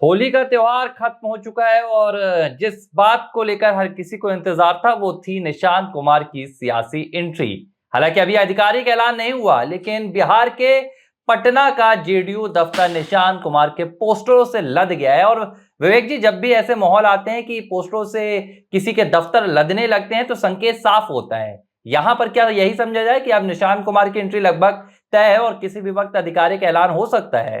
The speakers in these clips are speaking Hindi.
होली का त्योहार खत्म हो चुका है और जिस बात को लेकर हर किसी को इंतजार था वो थी निशांत कुमार की सियासी एंट्री। हालांकि अभी आधिकारिक ऐलान नहीं हुआ, लेकिन बिहार के पटना का जेडीयू दफ्तर निशांत कुमार के पोस्टरों से लद गया है। और विवेक जी, जब भी ऐसे माहौल आते हैं कि पोस्टरों से किसी के दफ्तर लदने लगते हैं तो संकेत साफ होता है। यहां पर क्या यही समझा जाए कि अब निशांत कुमार की एंट्री लगभग तय है और किसी भी वक्त आधिकारिक ऐलान हो सकता है?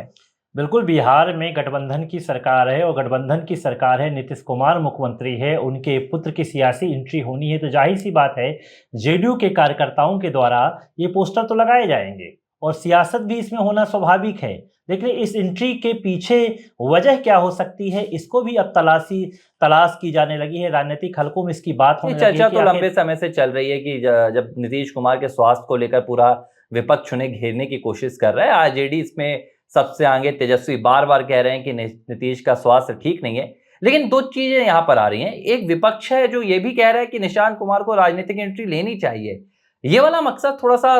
बिल्कुल, बिहार में गठबंधन की सरकार है और गठबंधन की सरकार है, नीतीश कुमार मुख्यमंत्री है, उनके पुत्र की सियासी एंट्री होनी है तो ज़ाहिर-सी बात है, जेडीयू के कार्यकर्ताओं के द्वारा ये पोस्टर तो लगाए जाएँगे और सियासत भी इसमें होना स्वाभाविक है। लेकिन इस एंट्री के पीछे वजह क्या हो सकती है, इसको भी अब तलाश की जाने लगी है, राजनीतिक हलकों में इसकी बात ये होने लगी चर्चा है कि तो आखिर लंबे समय से चल रही है कि जब नीतीश कुमार के स्वास्थ्य को लेकर पूरा विपक्ष उन्हें घेरने की कोशिश कर रहा है। आरजेडी इसमें सबसे आगे, तेजस्वी बार बार कह रहे हैं कि नीतीश का स्वास्थ्य ठीक नहीं है। लेकिन दो चीजें यहाँ पर आ रही हैं। एक विपक्ष है जो ये भी कह रहा है कि निशांत कुमार को राजनीतिक एंट्री लेनी चाहिए। ये वाला मकसद थोड़ा सा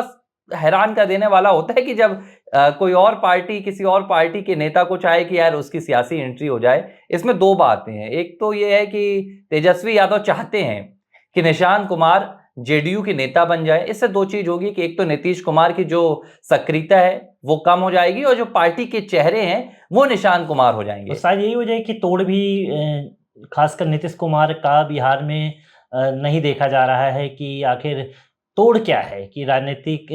हैरान कर देने वाला होता है कि जब कोई और पार्टी किसी और पार्टी के नेता को चाहे कि यार उसकी सियासी एंट्री हो जाए। इसमें दो बातें हैं। एक तो ये है कि तेजस्वी यादव चाहते हैं कि निशांत कुमार जेडीयू के नेता बन जाए। इससे दो चीज होगी कि एक तो नीतीश कुमार की जो सक्रियता है वो कम हो जाएगी और जो पार्टी के चेहरे हैं वो निशांत कुमार हो और जाएंगे। शायद यही वजह है कि तोड़ भी खासकर नीतीश कुमार का बिहार में नहीं देखा जा रहा है कि आखिर तोड़ क्या है, कि राजनीतिक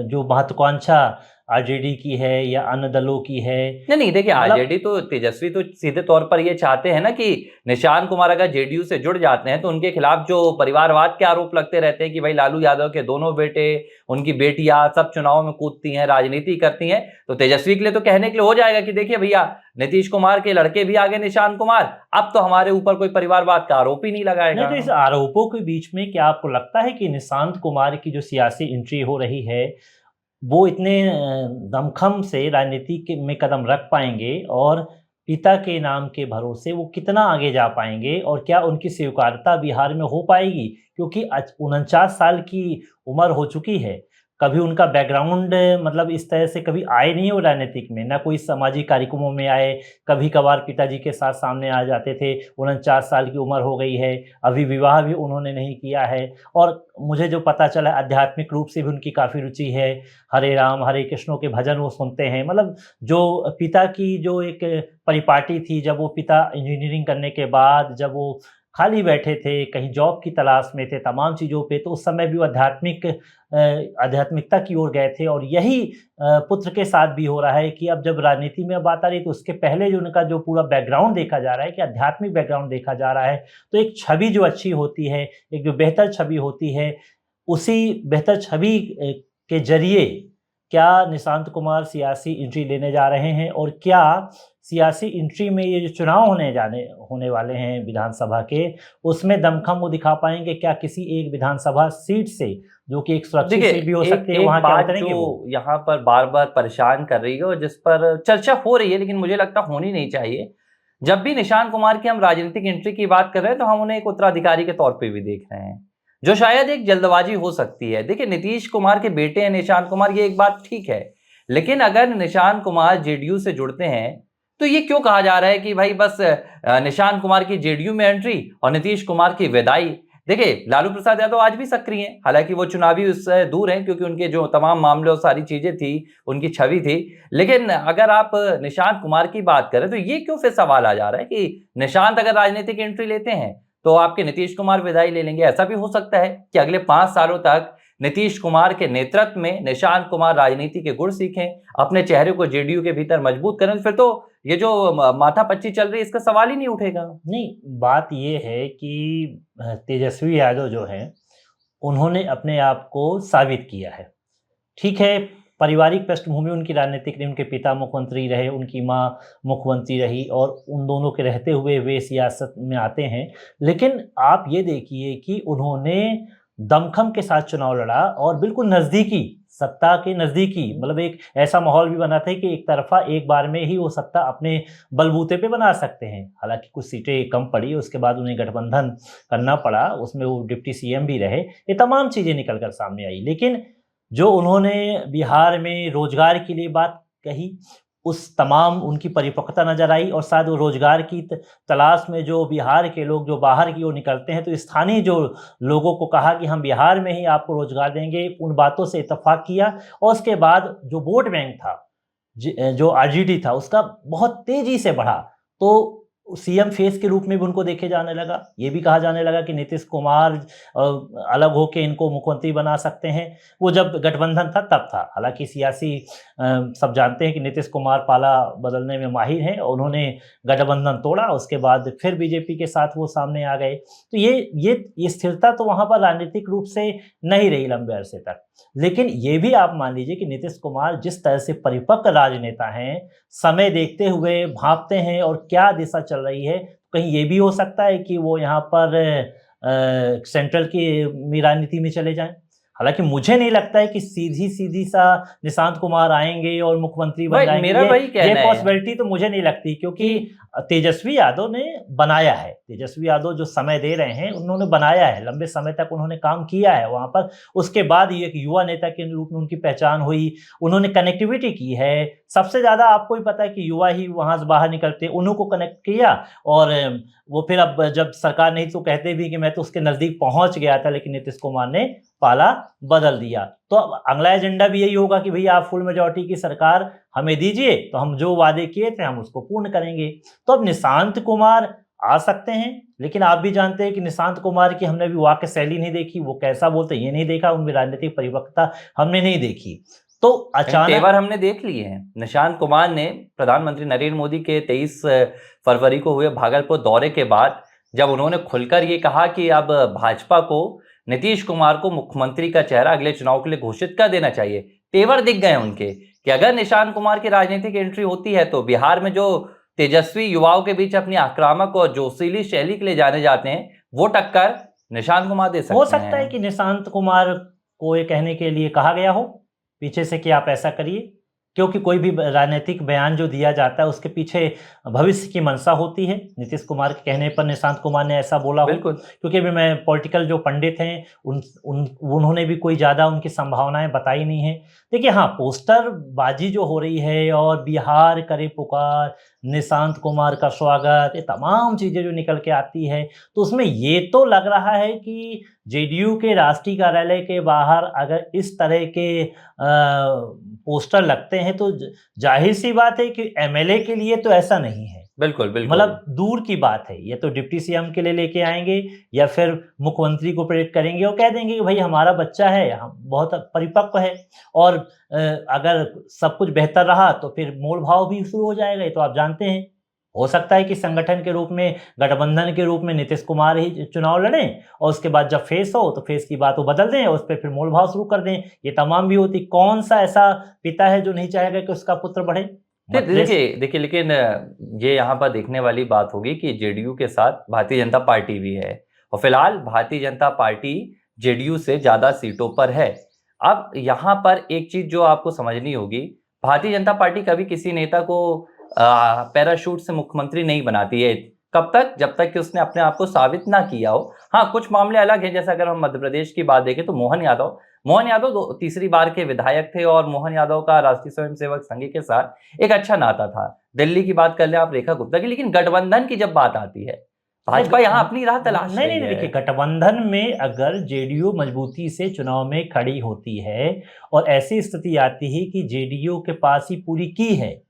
जो महत्वाकांक्षा आरजेडी की है या अन्य दलों की है। नहीं नहीं, देखिए, मतलब आरजेडी तो तेजस्वी तो सीधे तौर पर ये चाहते हैं ना कि निशांत कुमार अगर जेडीयू से जुड़ जाते हैं तो उनके खिलाफ जो परिवारवाद के आरोप लगते रहते हैं कि भाई लालू यादव के दोनों बेटे, उनकी बेटियां सब चुनाव में कूदती हैं, राजनीति करती हैं, तो तेजस्वी के लिए तो कहने के लिए हो जाएगा कि देखिए भैया, नीतीश कुमार के लड़के भी आगे निशांत कुमार, अब तो हमारे ऊपर कोई परिवारवाद का आरोप ही नहीं नहीं, लगाएगा। तो इस आरोपों के बीच में क्या आपको लगता है कि निशांत कुमार की जो सियासी एंट्री हो रही है वो इतने दमखम से राजनीति में कदम रख पाएंगे और पिता के नाम के भरोसे वो कितना आगे जा पाएंगे और क्या उनकी स्वीकार्यता बिहार में हो पाएगी? क्योंकि 49 साल की उम्र हो चुकी है। कभी उनका बैकग्राउंड मतलब इस तरह से कभी आए नहीं हो राजनीतिक में, ना कोई सामाजिक कार्यक्रमों में आए, कभी-कभार पिताजी के साथ सामने आ जाते थे। 49 साल की उम्र हो गई है, अभी विवाह भी उन्होंने नहीं किया है और मुझे जो पता चला आध्यात्मिक रूप से भी उनकी काफ़ी रुचि है। हरे राम, हरे कृष्णों के भजन वो सुनते हैं। मतलब जो पिता की जो एक परिपाटी थी, जब वो पिता इंजीनियरिंग करने के बाद जब वो खाली बैठे थे, कहीं जॉब की तलाश में थे, तमाम चीज़ों पे, तो उस समय भी वो आध्यात्मिकता की ओर गए थे और यही पुत्र के साथ भी हो रहा है कि अब जब राजनीति में बात आ रही है तो उसके पहले जो उनका जो पूरा बैकग्राउंड देखा जा रहा है कि आध्यात्मिक बैकग्राउंड देखा जा रहा है, तो एक छवि जो अच्छी होती है, एक जो बेहतर छवि होती है, उसी बेहतर छवि के ज़रिए क्या निशांत कुमार सियासी एंट्री लेने जा रहे हैं और क्या सियासी एंट्री में ये जो चुनाव होने वाले हैं विधानसभा के, उसमें दमखम वो दिखा पाएँगे? क्या किसी एक विधानसभा सीट से, जो कि एक सुरक्षित देखिए, सीट भी हो सकती है, एक वहाँ क्या बात उतरेंगे वो? जो यहाँ पर बार-बार परेशान कर रही है और जिस पर चर्चा हो रही है, लेकिन मुझे लगता है होनी नहीं चाहिए। जब भी निशांत कुमार की हम राजनीतिक एंट्री की बात कर रहे हैं, तो हम उन्हें एक उत्तराधिकारी के तौर पे भी देख रहे हैं, जो शायद एक जल्दबाजी हो सकती है। देखिए, नीतीश कुमार के बेटे हैं निशांत कुमार, ये एक बात ठीक है। लेकिन अगर निशांत कुमार जेडीयू से जुड़ते हैं, तो ये क्यों कहा जा रहा है कि भाई बस निशांत कुमार की जेडीयू में एंट्री और नीतीश कुमार की विदाई? देखिए, लालू प्रसाद यादव आज भी सक्रिय हैं, हालांकि वो चुनावी उससे दूर हैं क्योंकि उनके जो तमाम मामले और सारी चीजें थी, उनकी छवि थी। लेकिन अगर आप निशांत कुमार की बात करें तो ये क्यों फिर सवाल आ जा रहा है कि निशांत अगर राजनीतिक एंट्री लेते हैं तो आपके नीतीश कुमार विदाई ले लेंगे? ऐसा भी हो सकता है कि अगले 5 सालों तक नीतीश कुमार के नेतृत्व में निशांत कुमार राजनीति के गुण सीखें, अपने चेहरे को जेडीयू के भीतर मजबूत करें, फिर तो ये जो माथापच्ची चल रही है इसका सवाल ही नहीं उठेगा। नहीं, बात ये है कि तेजस्वी यादव जो हैं, उन्होंने अपने आप को साबित किया है। ठीक है, पारिवारिक पृष्ठभूमि उनकी राजनीतिक रही, उनके पिता मुख्यमंत्री रहे, उनकी माँ मुख्यमंत्री रही और उन दोनों के रहते हुए वे सियासत में आते हैं। लेकिन आप ये देखिए कि उन्होंने दमखम के साथ चुनाव लड़ा और बिल्कुल नज़दीकी, सत्ता के नज़दीकी, मतलब एक ऐसा माहौल भी बना था कि एक तरफ़ा एक बार में ही वो सत्ता अपने बलबूते पे बना सकते हैं। हालाँकि कुछ सीटें कम पड़ी, उसके बाद उन्हें गठबंधन करना पड़ा, उसमें वो डिप्टी सीएम भी रहे। ये तमाम चीज़ें निकल कर सामने आई। लेकिन जो उन्होंने बिहार में रोज़गार के लिए बात कही, उस तमाम उनकी परिपक्वता नजर आई, और शायद वो रोजगार की तलाश में जो बिहार के लोग जो बाहर की ओर निकलते हैं, तो स्थानीय जो लोगों को कहा कि हम बिहार में ही आपको रोजगार देंगे, उन बातों से इत्तेफाक किया। और उसके बाद जो वोट बैंक था, जो आरजेडी था, उसका बहुत तेजी से बढ़ा। तो सीएम फेस के रूप में भी उनको देखे जाने लगा। ये भी कहा जाने लगा कि नीतीश कुमार अलग होकर इनको मुख्यमंत्री बना सकते हैं। वो जब गठबंधन था तब था। हालांकि सियासी सब जानते हैं कि नीतीश कुमार पाला बदलने में माहिर हैं, और उन्होंने गठबंधन तोड़ा, उसके बाद फिर बीजेपी के साथ वो सामने आ गए। तो ये स्थिरता तो वहां पर राजनीतिक रूप से नहीं रही लंबे अरसे तक। लेकिन ये भी आप मान लीजिए कि नीतीश कुमार जिस तरह से परिपक्व राजनेता हैं, समय देखते हुए भांपते हैं और क्या दिशा चल रही है, कहीं ये भी हो सकता है कि वो यहाँ पर सेंट्रल की राजनीति में चले जाएं। हालांकि मुझे नहीं लगता है कि सीधी सा निशांत कुमार आएंगे और मुख्यमंत्री बन जाएंगे। मेरा वही कहना ये है पॉसिबिलिटी तो मुझे नहीं लगती, क्योंकि तेजस्वी यादव ने बनाया है। तेजस्वी यादव जो समय दे रहे हैं, उन्होंने बनाया है, लंबे समय तक उन्होंने काम किया है वहां पर। उसके बाद ये एक युवा नेता के रूप में उनकी पहचान हुई, उन्होंने कनेक्टिविटी की है। सबसे ज्यादा आपको भी पता है कि युवा ही वहां से बाहर निकलते, उन्हों को कनेक्ट किया। और वो फिर अब जब सरकार नहीं तो कहते भी कि मैं तो उसके नजदीक पहुंच गया था, लेकिन नीतीश कुमार ने पाला बदल दिया। तो अब अगला एजेंडा भी यही होगा कि भैया आप फुल मेजॉरिटी की सरकार हमें दीजिए, तो हम जो वादे किए थे हम उसको पूर्ण करेंगे। तो अब निशांत कुमार आ सकते हैं, लेकिन आप भी जानते हैं कि निशांत कुमार की हमने भी वाक्य शैली नहीं देखी, वो कैसा बोलते ये नहीं देखा, उनकी राजनीतिक परिपक्वता हमने नहीं देखी। तो अचानक तेवर हमने देख लिए हैं। निशांत कुमार ने प्रधानमंत्री नरेंद्र मोदी के 23 फरवरी को हुए भागलपुर दौरे के बाद जब उन्होंने खुलकर ये कहा कि अब भाजपा को नीतीश कुमार को मुख्यमंत्री का चेहरा अगले चुनाव के लिए घोषित कर देना चाहिए, तेवर दिख गए उनके कि अगर निशांत कुमार की राजनीतिक एंट्री होती है तो बिहार में जो तेजस्वी युवाओं के बीच अपनी आक्रामक और जोशीली शैली के लिए जाने जाते हैं, वो टक्कर निशांत कुमार दे सकते हैं। हो सकता है कि निशांत कुमार को ये कहने के लिए कहा गया हो पीछे से कि आप ऐसा करिए, क्योंकि कोई भी राजनीतिक बयान जो दिया जाता है उसके पीछे भविष्य की मंशा होती है। नीतीश कुमार के कहने पर निशांत कुमार ने ऐसा बोला हो, बिल्कुल। क्योंकि अभी मैं पॉलिटिकल जो पंडित हैं उन्होंने भी कोई ज़्यादा उनकी संभावनाएं बताई नहीं है। देखिए हाँ, पोस्टर बाजी जो हो रही है और बिहार करे पुकार, निशांत कुमार का स्वागत, ये तमाम चीज़ें जो निकल के आती है, तो उसमें ये तो लग रहा है कि जेडीयू के राष्ट्रीय कार्यालय के बाहर अगर इस तरह के पोस्टर लगते हैं तो जाहिर सी बात है कि एमएलए के लिए तो ऐसा नहीं है। बिल्कुल बिल्कुल, मतलब दूर की बात है, ये तो डिप्टी सीएम के लिए लेके आएंगे या फिर मुख्यमंत्री को प्रेरित करेंगे और कह देंगे कि भाई हमारा बच्चा है, हम बहुत परिपक्व है, और अगर सब कुछ बेहतर रहा तो फिर मोल भाव भी शुरू हो जाएगा। ये तो आप जानते हैं। हो सकता है कि संगठन के रूप में, गठबंधन के रूप में नीतीश कुमार ही चुनाव लड़ें, और उसके बाद जब फेस हो तो फेस की बात वो बदल दें और उस पर फिर मोल भाव शुरू कर दें। ये तमाम भी होती। कौन सा ऐसा पिता है जो नहीं चाहेगा कि उसका पुत्र बढ़े? देखिए लेकिन ये यहाँ पर देखने वाली बात होगी कि जेडीयू के साथ भारतीय जनता पार्टी भी है, और फिलहाल भारतीय जनता पार्टी जेडीयू से ज्यादा सीटों पर है। अब यहाँ पर एक चीज जो आपको समझनी होगी, भारतीय जनता पार्टी कभी किसी नेता को पैराशूट से मुख्यमंत्री नहीं बनाती है। कब तक? जब तक कि उसने अपने आप को साबित ना किया हो। हाँ, कुछ मामले अलग हैं, जैसे अगर हम मध्य प्रदेश की बात देखें तो मोहन यादव तीसरी बार के विधायक थे, और मोहन यादव का राष्ट्रीय स्वयंसेवक संघ के साथ एक अच्छा नाता था। दिल्ली की बात कर ले आप, रेखा गुप्ता की, लेकिन गठबंधन की जब बात आती है, भाजपा यहाँ अपनी राह तलाश रही है। नहीं, देखिए गठबंधन में अगर जेडीयू मजबूती से चुनाव में खड़ी होती है और ऐसी स्थिति आती है कि जेडीयू के पास ही पूरी की है,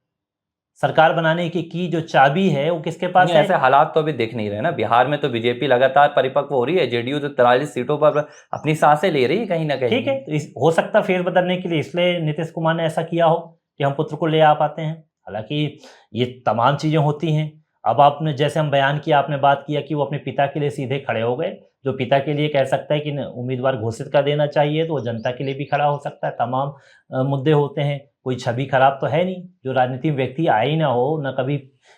सरकार बनाने की जो चाबी है वो किसके पास है? ऐसे हालात तो अभी दिख नहीं रहे ना। बिहार में तो बीजेपी लगातार परिपक्व हो रही है, जेडीयू तो 43 सीटों पर अपनी सांसें ले रही है कहीं ना कहीं। ठीक है, तो हो सकता फेर बदलने के लिए इसलिए नीतीश कुमार ने ऐसा किया हो कि हम पुत्र को ले आ पाते हैं। हालांकि ये तमाम चीजें होती हैं। अब आपने जैसे हम बयान किया, आपने बात किया कि वो अपने पिता के लिए सीधे खड़े हो गए। जो पिता के लिए कह सकता है कि उम्मीदवार घोषित कर देना चाहिए, तो वो जनता के लिए भी खड़ा हो सकता है। तमाम मुद्दे होते हैं, कोई छवि खराब तो है नहीं। जो राजनीतिक व्यक्ति आए ही ना हो, न कभी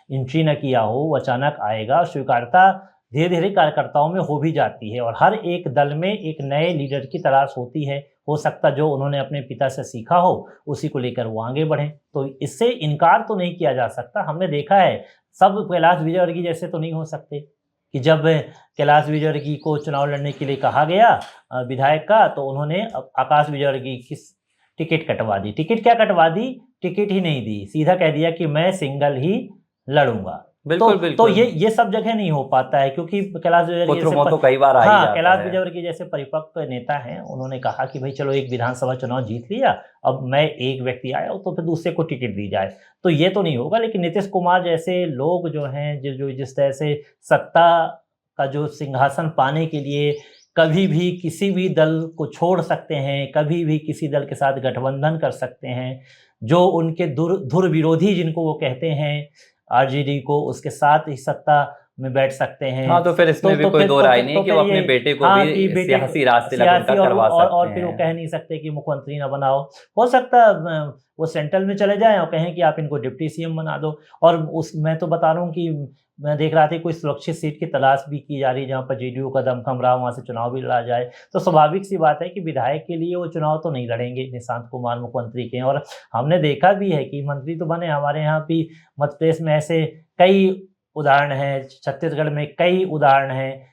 एंट्री न किया हो, वो अचानक आएगा। स्वीकारता धीरे धीरे कार्यकर्ताओं में हो भी जाती है, और हर एक दल में एक नए लीडर की तलाश होती है। हो सकता जो उन्होंने अपने पिता से सीखा हो उसी को लेकर वो आगे बढ़े, तो इससे इनकार तो नहीं किया जा सकता। हमने देखा है सब कैलाश विजयवर्गीय जैसे तो नहीं हो सकते कि जब कैलाश विजयवर्गीय को चुनाव लड़ने के लिए कहा गया विधायक का, तो उन्होंने आकाश विजयवर्गीय की टिकट कटवा दी। टिकट क्या कटवा दी? टिकट ही नहीं दी, सीधा कह दिया कि मैं सिंगल ही लड़ूंगा। बिल्कुल तो बिल्कुल। ये सब जगह नहीं हो पाता है, क्योंकि कैलाश विजयवर्गीय पुत्र जैसे तो कई बार आ ही हाँ, जाता कैलाश है। विजयवर्गीय जैसे परिपक्व नेता हैं, उन्होंने कहा कि भाई चलो एक विधानसभा चुनाव जीत लिया, अब मैं एक व्यक्ति आया तो फिर दूसरे को टिकट दी जाए, तो ये तो नहीं होगा। लेकिन नीतीश कुमार जैसे लोग जो हैं, जो जिस तरह से सत्ता का जो सिंहासन पाने के लिए कभी भी किसी भी दल को छोड़ सकते हैं, कभी भी किसी दल के साथ गठबंधन कर सकते हैं, जो उनके धुर विरोधी जिनको वो कहते हैं आरजेडी को, उसके साथ ही सत्ता में बैठ सकते हैं। हाँ, तो फिर इसमें भी कोई दो राय नहीं है कि वो अपने बेटे को हाँ, भी कि बेटे सियासी रास्ते लगन का सियासी करवा और सकते फिर वो हैं। कह नहीं सकते कि मुख्यमंत्री ना बनाओ। हो सकता है वो सेंट्रल में चले जाएं और कहें कि आप इनको डिप्टी सीएम बना दो। और मैं तो बता रहा हूँ कि मैं देख रहा था कोई सुरक्षित सीट की तलाश भी की जा रही है, जहाँ पर जेडीयू का दमखम रहा, वहाँ से चुनाव भी लड़ा जाए। तो स्वाभाविक सी बात है कि विधायक के लिए वो चुनाव तो नहीं लड़ेंगे निशांत कुमार मुख्यमंत्री के। और हमने देखा भी है कि मंत्री तो बने, हमारे यहाँ भी मध्य प्रदेश में ऐसे कई उदाहरण हैं, छत्तीसगढ़ में कई उदाहरण हैं,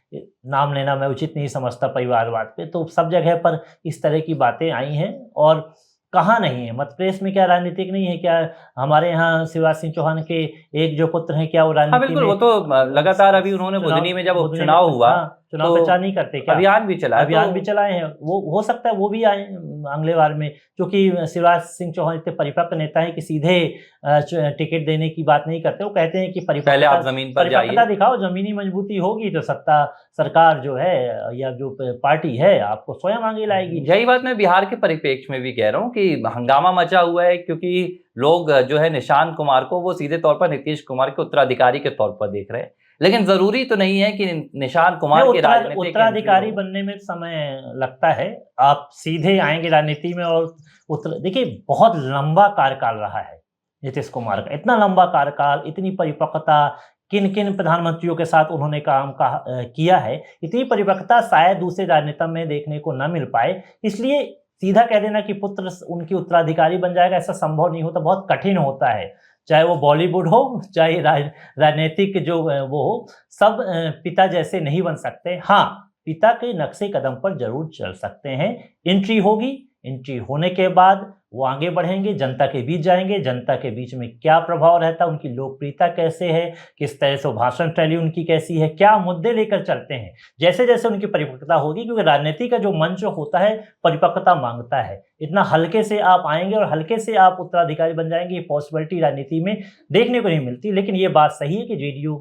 नाम लेना मैं उचित नहीं समझता परिवारवाद पे। तो सब जगह पर इस तरह की बातें आई हैं, और कहाँ नहीं है। मध्य प्रदेश में क्या राजनीतिक नहीं है क्या? हमारे यहाँ शिवराज सिंह चौहान के एक जो पुत्र हैं, क्या वो हाँ राजनीति बिल्कुल, में वो तो लगातार अभी उन्होंने बुधनी में जब उपचुनाव हुआ, हाँ, चुनाव तो प्रचार नहीं करते क्या? अभियान भी चलाया, अभियान भी तो चलाए हैं। वो हो सकता है वो भी आए अगले बार में, क्योंकि शिवराज सिंह चौहान इतने परिपक्व नेता है कि सीधे टिकट देने की बात नहीं करते। वो कहते हैं कि पहले आप जमीन पर परिपक्वता जाइए। दिखाओ, जमीनी मजबूती होगी तो सत्ता सरकार जो है या जो पार्टी है आपको स्वयं आगे लाएगी। यही बात मैं बिहार के परिप्रेक्ष्य में भी कह रहा हूँ कि हंगामा मचा हुआ है, क्योंकि लोग जो है निशांत कुमार को वो सीधे तौर पर नीतीश कुमार के उत्तराधिकारी के तौर पर देख रहे हैं। लेकिन जरूरी तो नहीं है कि निशांत कुमार के राजनीतिक उत्तराधिकारी बनने में समय लगता है। आप सीधे आएंगे राजनीति में और देखिए बहुत लंबा कार्यकाल रहा है नीतीश कुमार का, इतना लंबा कार्यकाल, इतनी परिपक्वता, किन किन प्रधानमंत्रियों के साथ उन्होंने काम किया है, इतनी परिपक्वता शायद दूसरे राजनेता में देखने को न मिल पाए। इसलिए सीधा कह देना कि पुत्र उनकी उत्तराधिकारी बन जाएगा, ऐसा संभव नहीं होता, बहुत कठिन होता है। चाहे वो बॉलीवुड हो, चाहे राजनीतिक जो वो हो, सब पिता जैसे नहीं बन सकते। हाँ, पिता के नक्शे कदम पर जरूर चल सकते हैं। एंट्री होगी, एंट्री होने के बाद वो आगे बढ़ेंगे, जनता के बीच जाएंगे, जनता के बीच में क्या प्रभाव रहता है, उनकी लोकप्रियता कैसे है, किस तरह से भाषण शैली उनकी कैसी है, क्या मुद्दे लेकर चलते हैं, जैसे जैसे उनकी परिपक्वता होगी। क्योंकि राजनीति का जो मंच होता है परिपक्वता मांगता है। इतना हल्के से आप आएंगे और हल्के से आप उत्तराधिकारी बन जाएंगे, ये पॉसिबिलिटी राजनीति में देखने को नहीं मिलती। लेकिन ये बात सही है कि जेडीयू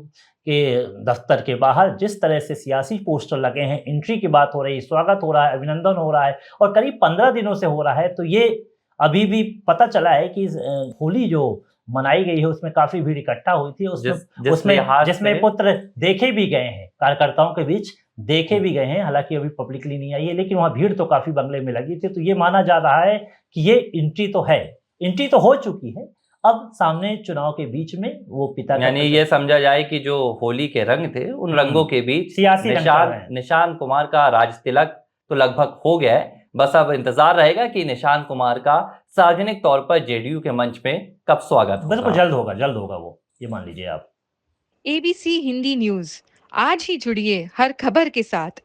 के दफ्तर के बाहर जिस तरह से सियासी पोस्टर लगे हैं, एंट्री की बात हो रही है, स्वागत हो रहा है, अभिनंदन हो रहा है, और करीब 15 दिनों से हो रहा है। तो ये अभी भी पता चला है कि होली जो मनाई गई है उसमें काफी भीड़ इकट्ठा हुई थी। जिसमें पुत्र देखे भी गए हैं, कार्यकर्ताओं के बीच देखे भी गए हैं, हालांकि अभी पब्लिकली नहीं आई है, लेकिन वहां भीड़ तो काफी बंगले में लगी थी। तो ये माना जा रहा है कि ये एंट्री तो है, एंट्री तो हो चुकी है। अब सामने चुनाव के बीच में वो पिता, यानी ये समझा जाए कि जो होली के रंग थे उन रंगों के बीच सियासी निशांत कुमार का राज तिलक तो लगभग हो गया है। बस अब इंतजार रहेगा कि निशांत कुमार का सार्वजनिक तौर पर जेडीयू के मंच में कब स्वागत होगा। बिल्कुल जल्द होगा वो, ये मान लीजिए आप। एबीसी हिंदी न्यूज, आज ही जुड़िए हर खबर के साथ।